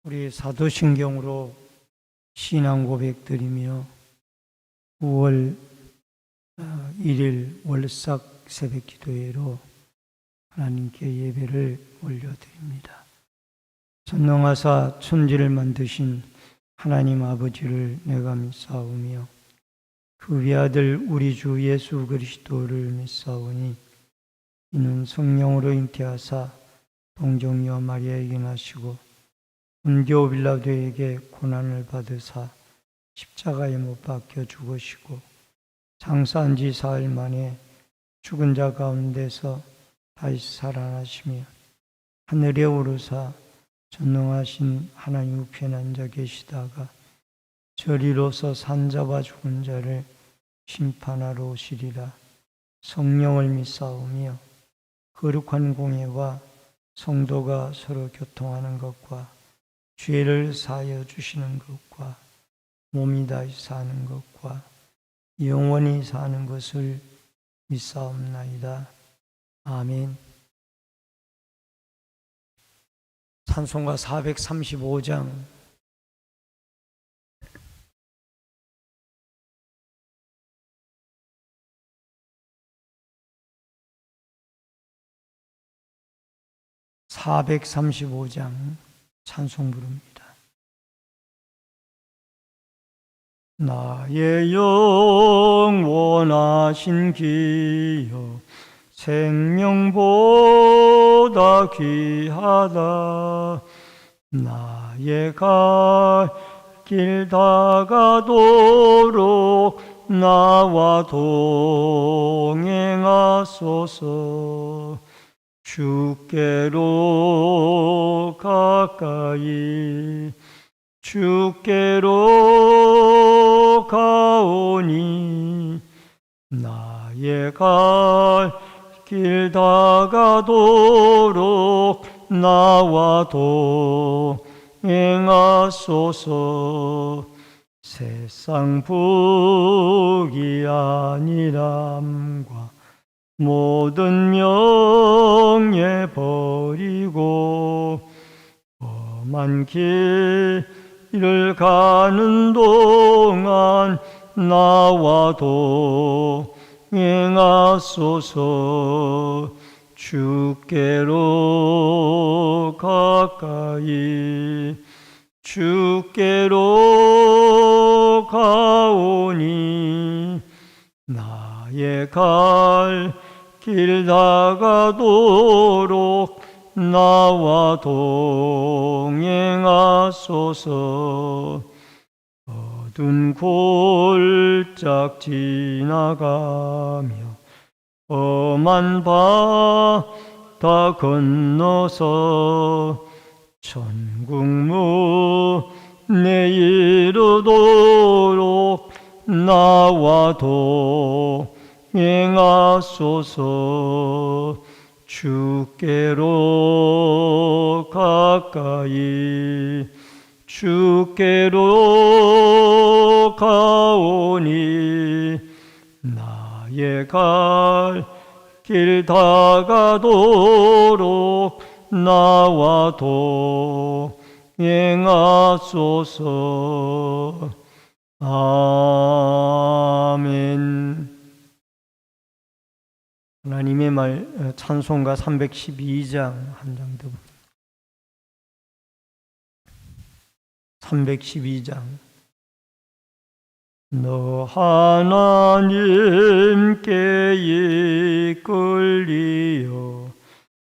우리 사도신경으로 신앙 고백드리며 9월 1일 월삭 새벽 기도회로 하나님께 예배를 올려드립니다. 전능하사 천지를 만드신 하나님 아버지를 내가 믿사오며 그 위아들 우리 주 예수 그리스도를 믿사오니 이는 성령으로 잉태하사 동정녀 마리아에게 나시고 본디오 빌라도에게 고난을 받으사 십자가에 못 박혀 죽으시고 장사한 지 사흘 만에 죽은 자 가운데서 다시 살아나시며 하늘에 오르사 전능하신 하나님 우편에 앉아 계시다가 저리로서 산자와 죽은 자를 심판하러 오시리라. 성령을 믿사오며 거룩한 공예와 성도가 서로 교통하는 것과 죄를 사하여 주시는 것과 몸이 다시 사는 것과 영원히 사는 것을 믿사옵나이다. 아멘. 찬송가 435장 찬송 부릅니다. 나의 영원하신 기여 생명보다 귀하다. 나의 갈 길 다가도록 나와 동행하소서. 주께로 가까이 주께로 가오니 나의 갈 길 다가도록 나와 동행하소서. 세상 복이 아니람과 모든 명예 버리고 험한 길을 가는 동안 나와 동행하소서. 주께로 가까이 주께로 가오니 나의 갈 길 다가도록 나와 동행하소서. 어두운 골짝 지나가며 험한 바다 건너서 천국 문에 이르도록 나와 동행하소서. 주께로 가까이 주께로 가오니 나의 갈 길 다가도록 나와 동행하소서. 아멘. 하나님의 말 찬송가 312장 한 장 더. 312장. 너 하나님께 이끌리어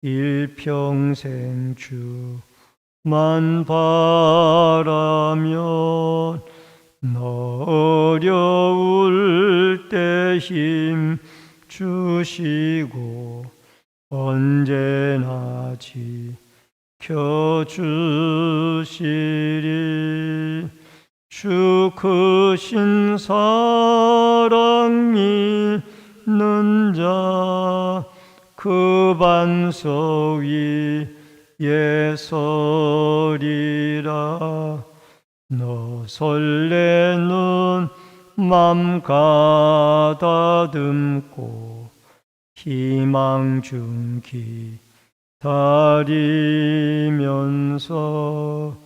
일평생 주만 바라면 너 어려울 때 힘 주시고 언제나 지켜주시리. 주 크신 사랑 믿는 자 그 반석 위에 서리라. 너 설레는 맘 가다듬고 희망 중 기다리면서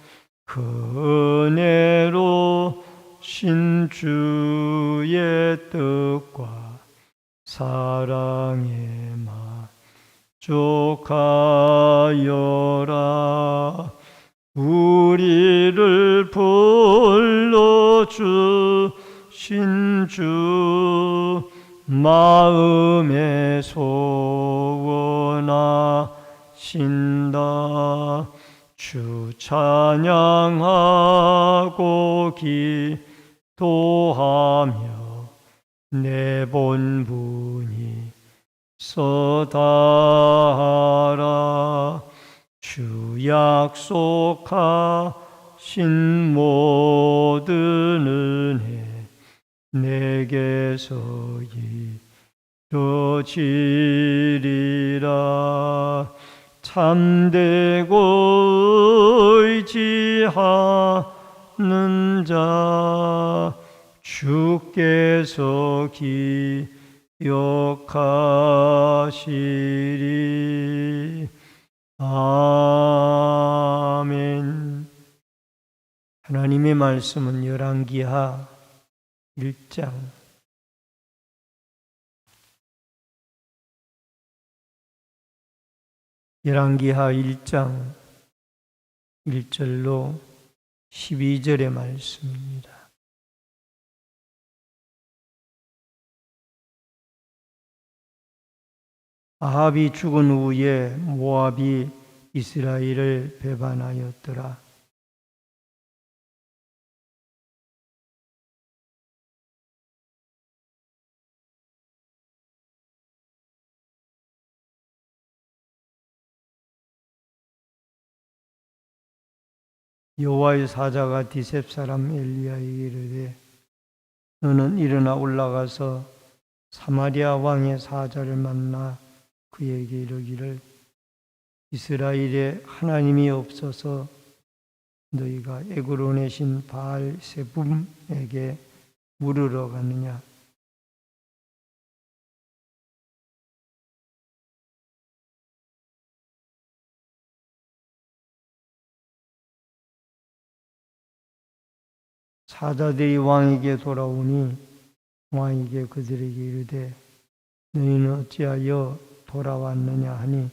그 은혜로 신주의 뜻과 사랑에 만족하여라. 우리를 불러주신 주 마음에 소원하신다. 주 찬양하고 기도하며 내 본분이 서다하라. 주 약속하신 모든 은혜 내게서 이루어지리라. 참되고 의지하는 자 주께서 기억하시리. 아멘. 하나님의 말씀은 열왕기하 1장 열왕기하 1장 1절로 12절의 말씀입니다. 아합이 죽은 후에 모압이 이스라엘을 배반하였더라. 여호와의 사자가 디셉 사람 엘리야에게 이르되 너는 일어나 올라가서 사마리아 왕의 사자를 만나 그에게 이르기를 이스라엘에 하나님이 없어서 너희가 에그론의 신 바알 세붐에게 물으러 가느냐. 사자들이 왕에게 돌아오니 왕에게 그들에게 이르되 너희는 어찌하여 돌아왔느냐 하니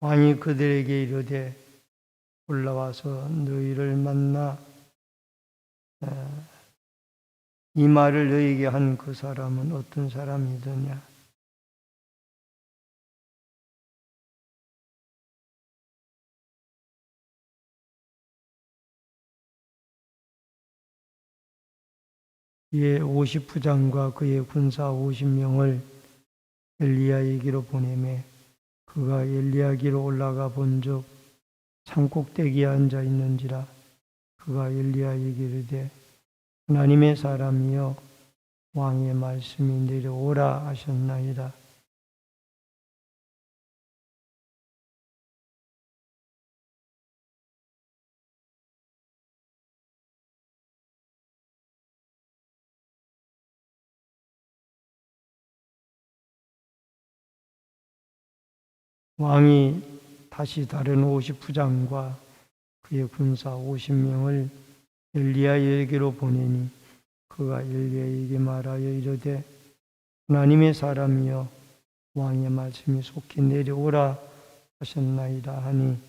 왕이 그들에게 이르되 올라와서 너희를 만나 이 말을 너희에게 한 그 사람은 어떤 사람이더냐. 이에 50부장과 그의 군사 50명을 엘리야에게로 보내매 그가 엘리야에게로 올라가 본즉 산꼭대기에 앉아 있는지라. 그가 엘리야에게 이르되 하나님의 사람이여 왕의 말씀이 내려오라 하셨나이다. 왕이 다시 다른 50부장과 그의 군사 50명을 엘리야에게로 보내니 그가 엘리야에게 말하여 이르되 하나님의 사람이여 왕의 말씀이 속히 내려오라 하셨나이다 하니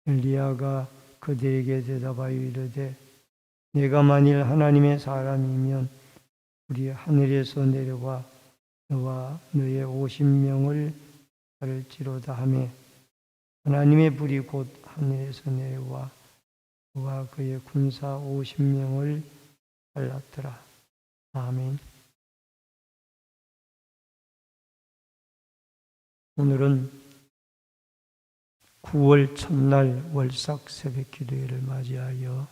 엘리야가 그들에게 대답하여 이르되 내가 만일 하나님의 사람이면 우리 하늘에서 내려와 너와 너의 50명을 가를지로다 하매 하나님의 불이 곧 하늘에서 내려와 그와 그의 군사 50명을 갈랐더라. 아멘. 오늘은 9월 첫날 월삭 새벽 기도회를 맞이하여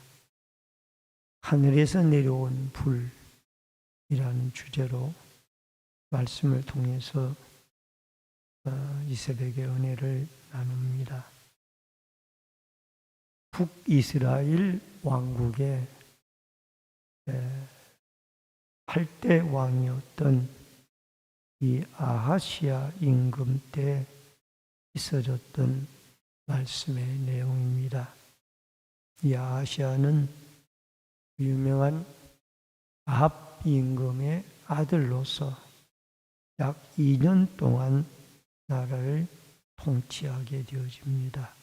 하늘에서 내려온 불이라는 주제로 말씀을 통해서 이 새벽의 은혜를 나눕니다. 북이스라엘 왕국의 8대 왕이었던 이 아하시아 임금 때 있어졌던 말씀의 내용입니다. 이 아하시아는 유명한 아합 임금의 아들로서 약 2년 동안 나라를 통치하게 되어집니다.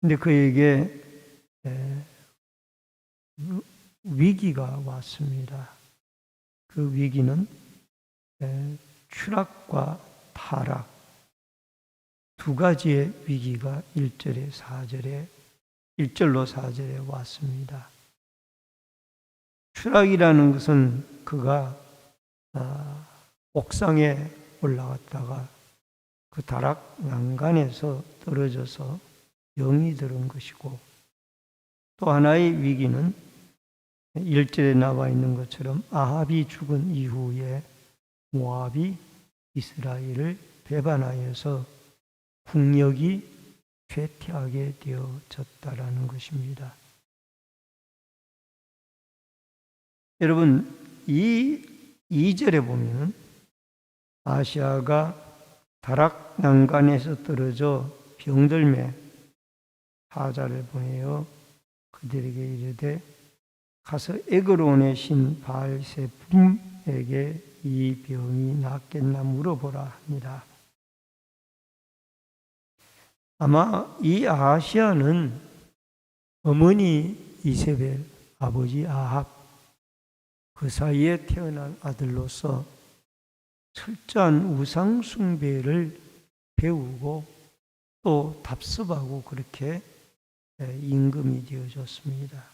근데 그에게 위기가 왔습니다. 그 위기는 추락과 타락 두 가지의 위기가 1절로 4절에 왔습니다. 추락이라는 것은 그가 옥상에 올라갔다가 그 다락 난간에서 떨어져서 병이 들은 것이고, 또 하나의 위기는 1절에 나와 있는 것처럼 아합이 죽은 이후에 모압이 이스라엘을 배반하여서 국력이 쇠퇴하게 되어졌다라는 것입니다. 여러분, 이 2절에 보면 아시아가 다락 난간에서 떨어져 병들매 사자를 보내어 그들에게 이르되 가서 에그론의 신 바알세품에게 이 병이 낫겠나 물어보라 합니다. 아마 이 아하시아는 어머니 이세벨, 아버지 아합 그 사이에 태어난 아들로서 철저한 우상 숭배를 배우고 또 답습하고 그렇게 임금이 되어졌습니다.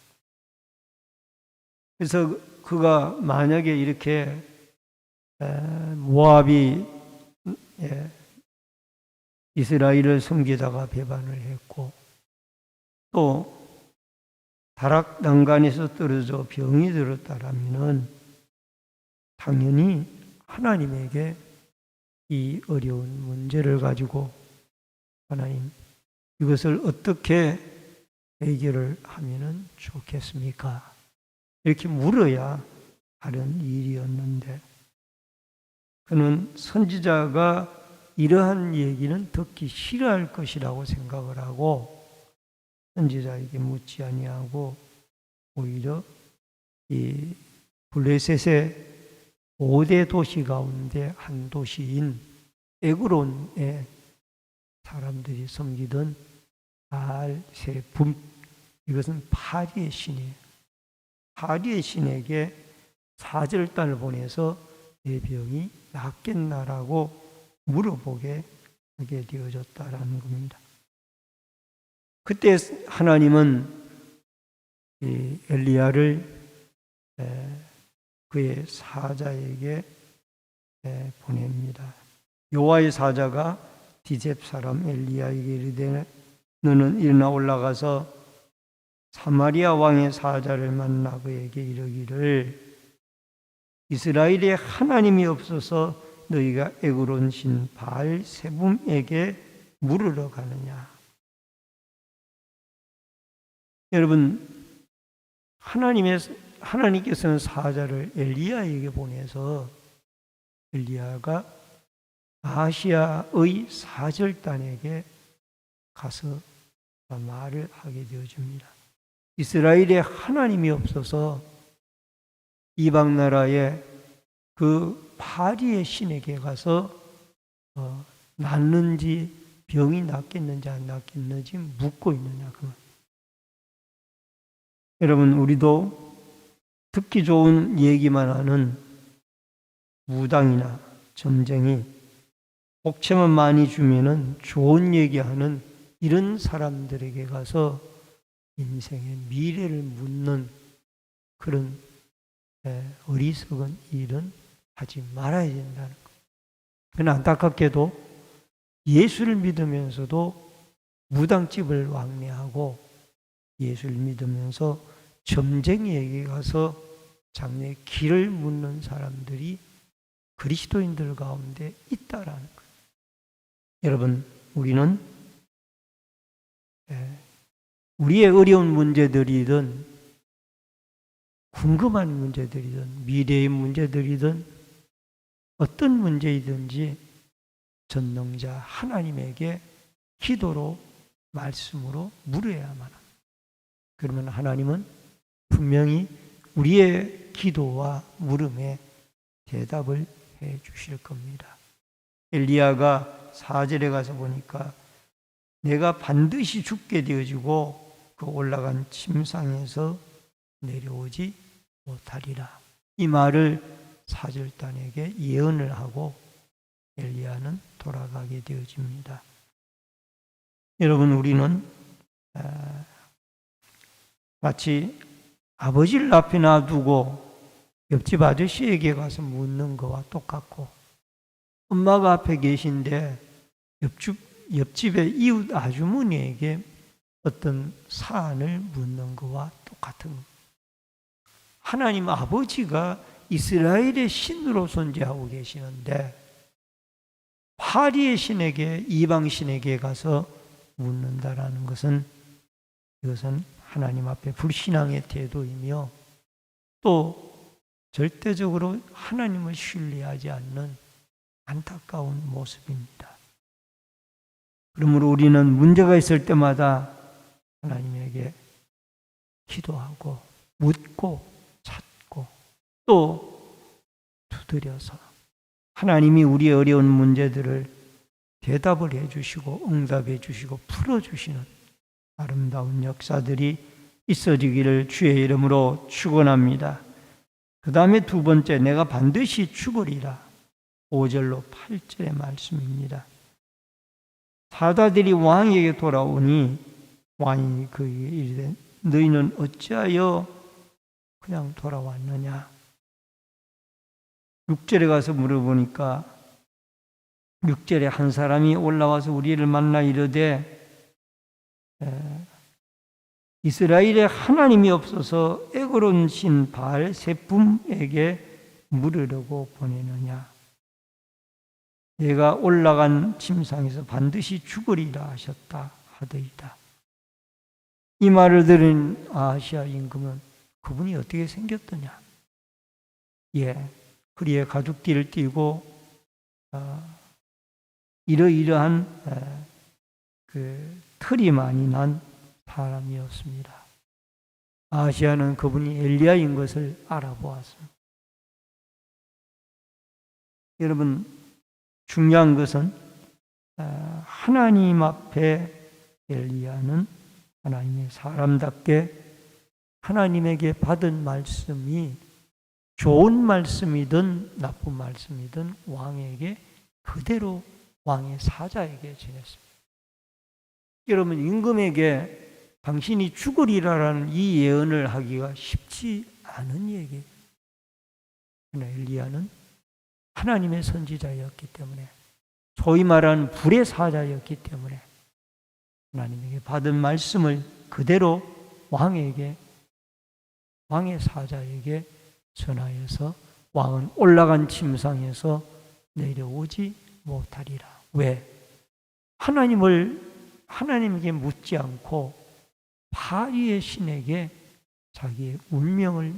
그래서 그가 만약에 이렇게 모압이 이스라엘을 섬기다가 배반을 했고 또 다락 난간에서 떨어져 병이 들었다라면은 당연히 하나님에게 이 어려운 문제를 가지고 하나님 이것을 어떻게 해결을 하면은 좋겠습니까? 이렇게 물어야 하는 일이었는데 그는 선지자가 이러한 얘기는 듣기 싫어할 것이라고 생각을 하고 선지자에게 묻지 아니하고 오히려 이 블레셋의 5대 도시 가운데 한 도시인 에그론에 사람들이 섬기던 바알세품, 이것은 파리의 신이에요. 파리의 신에게 사절단을 보내서 내 병이 낫겠나라고 물어보게 하게 되어졌다라는 겁니다. 그때 하나님은 이 엘리야를 그의 사자에게 보냅니다. 여호와의 사자가 디셉 사람 엘리야에게 이르되 너는 일어나 올라가서 사마리아 왕의 사자를 만나 그에게 이르기를 이스라엘에 하나님이 없어서 너희가 에그론 신 바알세붐에게 물으러 가느냐. 여러분, 하나님께서는 사자를 엘리야에게 보내서 엘리야가 아시아의 사절단에게 가서 말을 하게 되어집니다. 이스라엘에 하나님이 없어서 이방 나라의 그 파리의 신에게 가서 낫는지 병이 낫겠는지 안 낫겠는지 묻고 있느냐 그 말. 여러분, 우리도 듣기 좋은 얘기만 하는 무당이나 점쟁이, 복채만 많이 주면은 좋은 얘기하는 이런 사람들에게 가서 인생의 미래를 묻는 그런 어리석은 일은 하지 말아야 된다는 것. 그러나 안타깝게도 예수를 믿으면서도 무당집을 왕래하고 예수를 믿으면서 점쟁이에게 가서 장래의 길을 묻는 사람들이 그리스도인들 가운데 있다라는 거예요. 여러분, 우리는 우리의 어려운 문제들이든 궁금한 문제들이든 미래의 문제들이든 어떤 문제이든지 전능자 하나님에게 기도로 말씀으로 물어야만 합니다. 그러면 하나님은 분명히 우리의 기도와 물음에 대답을 해 주실 겁니다. 엘리야가 4절에 가서 보니까 내가 반드시 죽게 되어지고 그 올라간 침상에서 내려오지 못하리라. 이 말을 사절단에게 예언을 하고 엘리야는 돌아가게 되어집니다. 여러분, 우리는 마치 아버지를 앞에 놔두고 옆집 아저씨에게 가서 묻는 거와 똑같고, 엄마가 앞에 계신데 옆집의 이웃 아주머니에게 어떤 사안을 묻는 거와 똑같은 겁니다. 하나님 아버지가 이스라엘의 신으로 존재하고 계시는데 파리의 신에게, 이방 신에게 가서 묻는다라는 것은, 이것은 하나님 앞에 불신앙의 태도이며 또 절대적으로 하나님을 신뢰하지 않는 안타까운 모습입니다. 그러므로 우리는 문제가 있을 때마다 하나님에게 기도하고 묻고 찾고 또 두드려서 하나님이 우리의 어려운 문제들을 대답을 해주시고 응답해 주시고 풀어주시는 아름다운 역사들이 있어지기를 주의 이름으로 축원합니다. 그 다음에 두 번째, 내가 반드시 죽으리라. 5절로 8절의 말씀입니다. 사다들이 왕에게 돌아오니 왕이 그에게 이르되 너희는 어찌하여 그냥 돌아왔느냐. 6절에 가서 물어보니까 6절에 한 사람이 올라와서 우리를 만나 이르되 이스라엘에 하나님이 없어서 에그론 신 바알 세품에게 물으려고 보내느냐. 내가 올라간 침상에서 반드시 죽으리라 하셨다 하더이다. 이 말을 들은 아하시아 임금은 그분이 어떻게 생겼더냐. 그리의 가죽띠를 띠고 이러이러한 그 털이 많이 난 사람이었습니다. 아하시아는 그분이 엘리야인 것을 알아보았습니다. 여러분, 중요한 것은 하나님 앞에 엘리야는 하나님의 사람답게 하나님에게 받은 말씀이 좋은 말씀이든 나쁜 말씀이든 왕에게 그대로 왕의 사자에게 전했습니다. 여러분, 임금에게 당신이 죽으리라라는 이 예언을 하기가 쉽지 않은 얘기예요. 그러나 엘리야는 하나님의 선지자였기 때문에, 소위 말하는 불의 사자였기 때문에 하나님에게 받은 말씀을 그대로 왕에게, 왕의 사자에게 전하여서 왕은 올라간 침상에서 내려오지 못하리라. 왜? 하나님에게 묻지 않고 파리의 신에게 자기의 운명을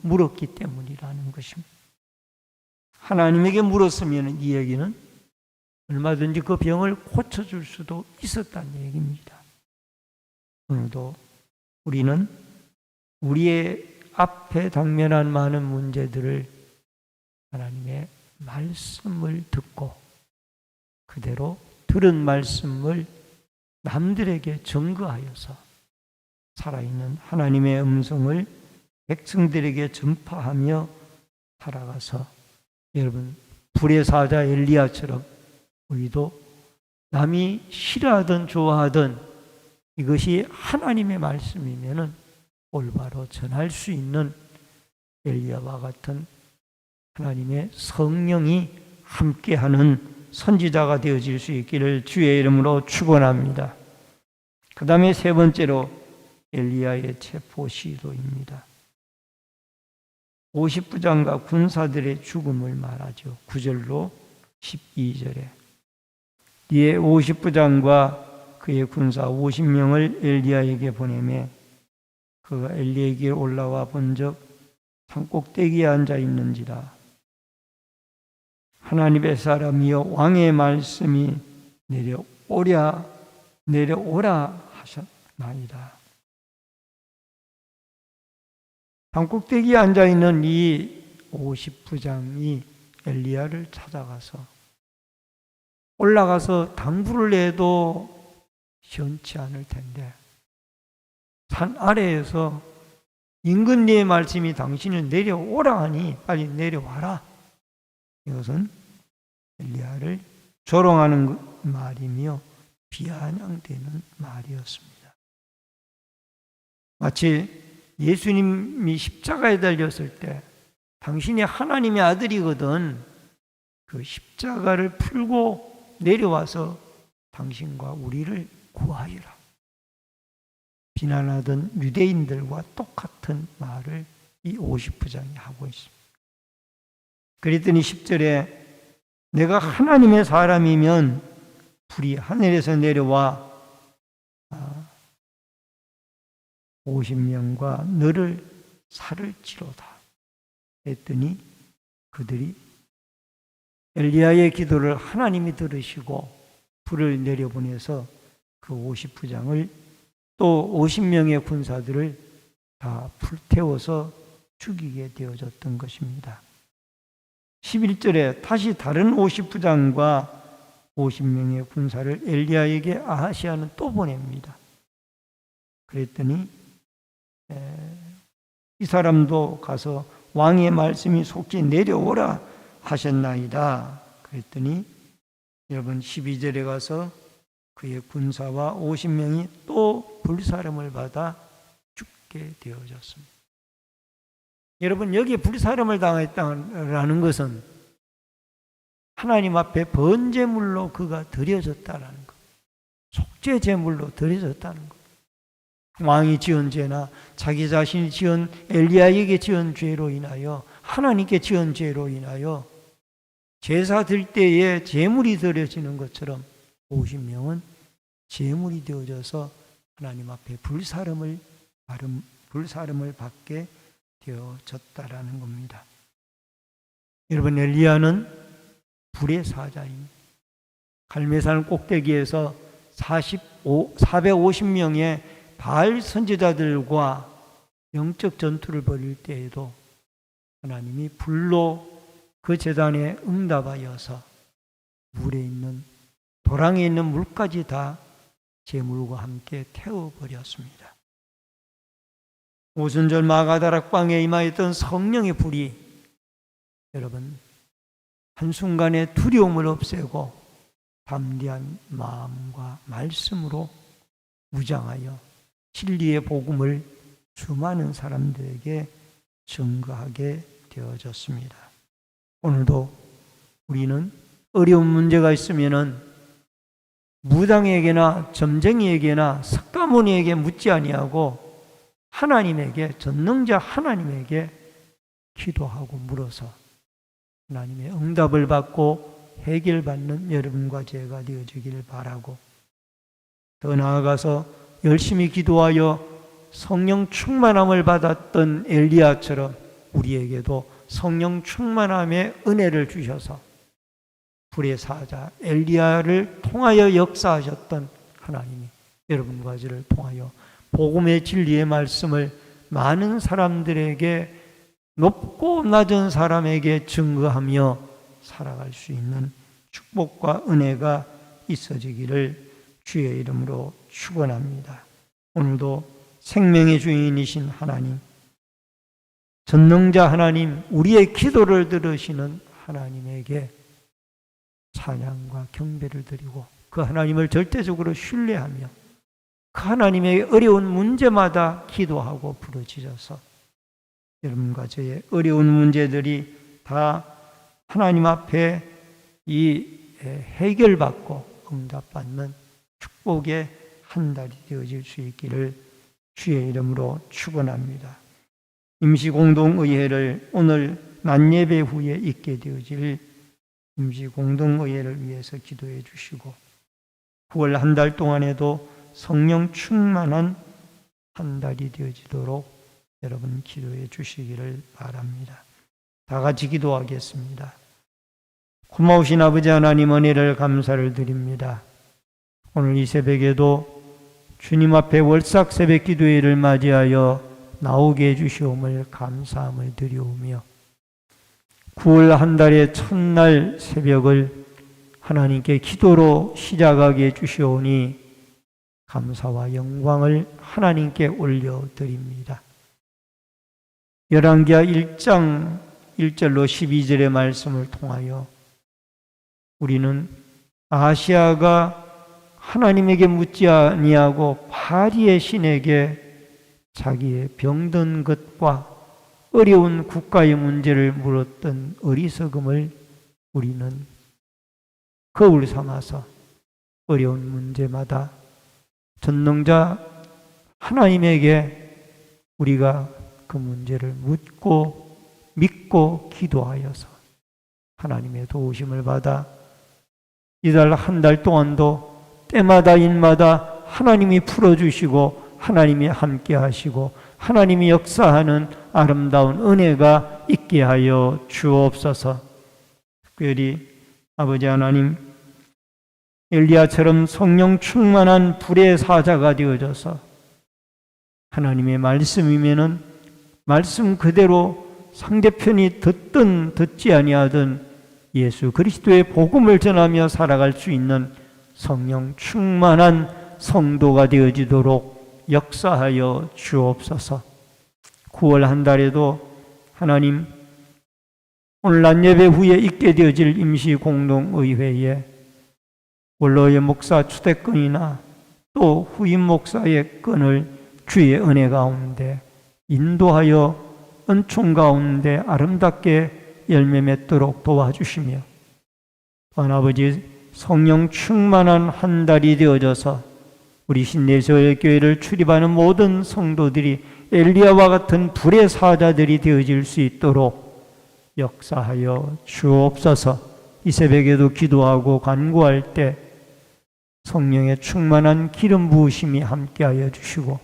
물었기 때문이라는 것입니다. 하나님에게 물었으면 이 얘기는 얼마든지 그 병을 고쳐줄 수도 있었다는 얘기입니다. 오늘도 우리는 우리의 앞에 당면한 많은 문제들을 하나님의 말씀을 듣고 그대로 들은 말씀을 남들에게 증거하여서 살아있는 하나님의 음성을 백성들에게 전파하며 살아가서, 여러분, 불의 사자 엘리야처럼 우리도 남이 싫어하든 좋아하든 이것이 하나님의 말씀이면은 올바로 전할 수 있는 엘리야와 같은 하나님의 성령이 함께하는 선지자가 되어질 수 있기를 주의 이름으로 축원합니다. 그 다음에 세 번째로 엘리야의 체포 시도입니다. 50부장과 군사들의 죽음을 말하죠. 9절로 12절에 이에 50부장과 그의 군사 50명을 엘리야에게 보내매 그가 엘리야에게 올라와 본즉 산꼭대기에 앉아 있는지라. 하나님의 사람이여 왕의 말씀이 내려오라 하셨나이다. 산꼭대기에 앉아 있는 이 50부장이 엘리야를 찾아가서 올라가서 당부를 해도 시원치 않을 텐데 산 아래에서 인근 네의 말씀이 당신은 내려오라 하니 빨리 내려와라. 이것은 엘리야를 조롱하는 말이며 비아냥대는 말이었습니다. 마치 예수님이 십자가에 달렸을 때 당신이 하나님의 아들이거든 그 십자가를 풀고 내려와서 당신과 우리를 구하여라. 비난하던 유대인들과 똑같은 말을 이 50부장이 하고 있습니다. 그랬더니 10절에 내가 하나님의 사람이면 불이 하늘에서 내려와 50명과 너를 살을지로다 했더니 그들이 엘리야의 기도를 하나님이 들으시고 불을 내려보내서 그 50부장을 또 50명의 군사들을 다 불태워서 죽이게 되어졌던 것입니다. 11절에 다시 다른 50부장과 50명의 군사를 엘리야에게 아하시야는 또 보냅니다. 그랬더니 이 사람도 가서 왕의 말씀이 속히 내려오라 하셨나이다. 그랬더니 여러분 12절에 가서 그의 군사와 50명이 또 불사름을 받아 죽게 되어졌습니다. 여러분 여기에 불사름을 당했다는 것은 하나님 앞에 번제물로 그가 드려졌다는 것, 속죄제물로 드려졌다는 것. 왕이 지은 죄나 자기 자신이 지은 엘리야에게 지은 죄로 인하여 하나님께 지은 죄로 인하여 제사 드릴 때에 제물이 드려지는 것처럼 50명은 제물이 되어져서 하나님 앞에 불사름을 받게 되어졌다라는 겁니다. 여러분 엘리야는 불의 사자입니다. 갈멜산 꼭대기에서 450명의 바알 선지자들과 영적 전투를 벌일 때에도 하나님이 불로 그 제단에 응답하여서 물에 있는 도랑에 있는 물까지 다 제물과 함께 태워버렸습니다. 오순절 마가다락방에 임하였던 성령의 불이 여러분 한순간에 두려움을 없애고 담대한 마음과 말씀으로 무장하여 진리의 복음을 수많은 사람들에게 증거하게 되어졌습니다. 오늘도 우리는 어려운 문제가 있으면은 무당에게나 점쟁이에게나 석가모니에게 묻지 아니하고 하나님에게, 전능자 하나님에게 기도하고 물어서 하나님의 응답을 받고 해결받는 여러분과 제가 되어주기를 바라고, 더 나아가서 열심히 기도하여 성령 충만함을 받았던 엘리야처럼 우리에게도 성령 충만함의 은혜를 주셔서 불의 사자 엘리야를 통하여 역사하셨던 하나님이 여러분과 저를 통하여 복음의 진리의 말씀을 많은 사람들에게, 높고 낮은 사람에게 증거하며 살아갈 수 있는 축복과 은혜가 있어지기를 주의 이름으로 축원합니다. 오늘도 생명의 주인이신 하나님, 전능자 하나님, 우리의 기도를 들으시는 하나님에게 찬양과 경배를 드리고 그 하나님을 절대적으로 신뢰하며 그 하나님의 어려운 문제마다 기도하고 부르짖어서 여러분과 저의 어려운 문제들이 다 하나님 앞에 해결받고 응답받는 축복의 한 달이 되어질 수 있기를 주의 이름으로 축원합니다. 임시공동의회를 오늘 낮예배 후에 있게 되어질 임시공동의회를 위해서 기도해 주시고 9월 한 달 동안에도 성령 충만한 한 달이 되어지도록 여러분 기도해 주시기를 바랍니다. 다 같이 기도하겠습니다. 고마우신 아버지 하나님 은혜를 감사를 드립니다. 오늘 이 새벽에도 주님 앞에 월삭 새벽 기도회를 맞이하여 나오게 해주시옴을 감사함을 드리오며 9월 한 달의 첫날 새벽을 하나님께 기도로 시작하게 해주시오니 감사와 영광을 하나님께 올려드립니다. 열왕기하 1장 1절로 12절의 말씀을 통하여 우리는 아하시야가 하나님에게 묻지 아니하고 바리의 신에게 자기의 병든 것과 어려운 국가의 문제를 물었던 어리석음을 우리는 거울 삼아서 어려운 문제마다 전능자 하나님에게 우리가 그 문제를 묻고 믿고 기도하여서 하나님의 도우심을 받아 이달 한 달 동안도 때마다 일마다 하나님이 풀어주시고 하나님이 함께 하시고 하나님이 역사하는 아름다운 은혜가 있게 하여 주옵소서. 특별히 아버지 하나님 엘리야처럼 성령 충만한 불의 사자가 되어져서 하나님의 말씀이면은 말씀 그대로 상대편이 듣든 듣지 아니하든 예수 그리스도의 복음을 전하며 살아갈 수 있는 성령 충만한 성도가 되어지도록 역사하여 주옵소서. 9월 한 달에도 하나님 오늘 낮 예배 후에 있게 되어질 임시공동의회에 원로의 목사 추대권이나 또 후임 목사의 건을 주의 은혜 가운데 인도하여 은총 가운데 아름답게 열매 맺도록 도와주시며 또한 아버지 성령 충만한 한 달이 되어져서 우리 신내서울교회를 출입하는 모든 성도들이 엘리야와 같은 불의 사자들이 되어질 수 있도록 역사하여 주옵소서. 이 새벽에도 기도하고 간구할 때 성령의 충만한 기름 부으심이 함께하여 주시고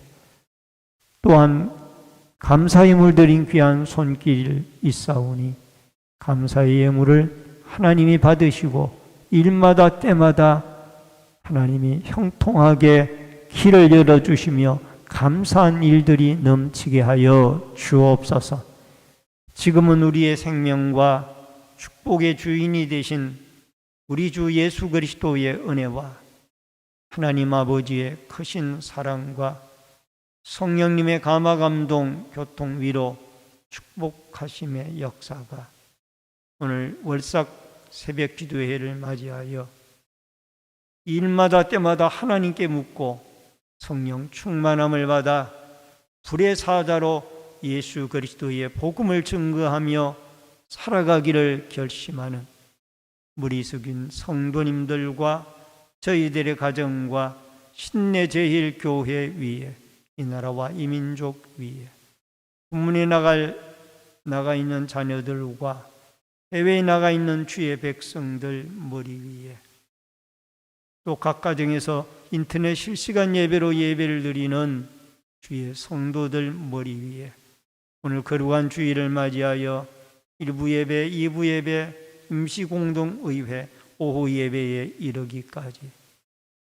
또한 감사의 물들인 귀한 손길 있사오니 감사의 예물을 하나님이 받으시고 일마다 때마다 하나님이 형통하게 길을 열어주시며 감사한 일들이 넘치게 하여 주옵소서. 지금은 우리의 생명과 축복의 주인이 되신 우리 주 예수 그리스도의 은혜와 하나님 아버지의 크신 사랑과 성령님의 감화 감동 교통 위로 축복하심의 역사가 오늘 월삭 새벽 기도회를 맞이하여 일마다 때마다 하나님께 묻고 성령 충만함을 받아 불의 사자로 예수 그리스도의 복음을 증거하며 살아가기를 결심하는 무리 숙인 성도님들과 저희들의 가정과 신내제일교회 위에 이 나라와 이 민족 위에 국문에 나가 있는 자녀들과 해외에 나가 있는 주의 백성들 머리 위에 또 각 가정에서 인터넷 실시간 예배로 예배를 드리는 주의 성도들 머리 위에 오늘 거룩한 주일을 맞이하여 1부 예배, 2부 예배, 임시공동의회, 오후 예배에 이르기까지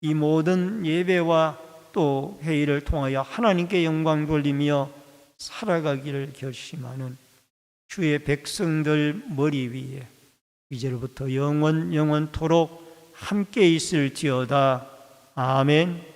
이 모든 예배와 또 회의를 통하여 하나님께 영광 돌리며 살아가기를 결심하는 주의 백성들 머리 위에 이제로부터 영원토록 함께 있을지어다. 아멘.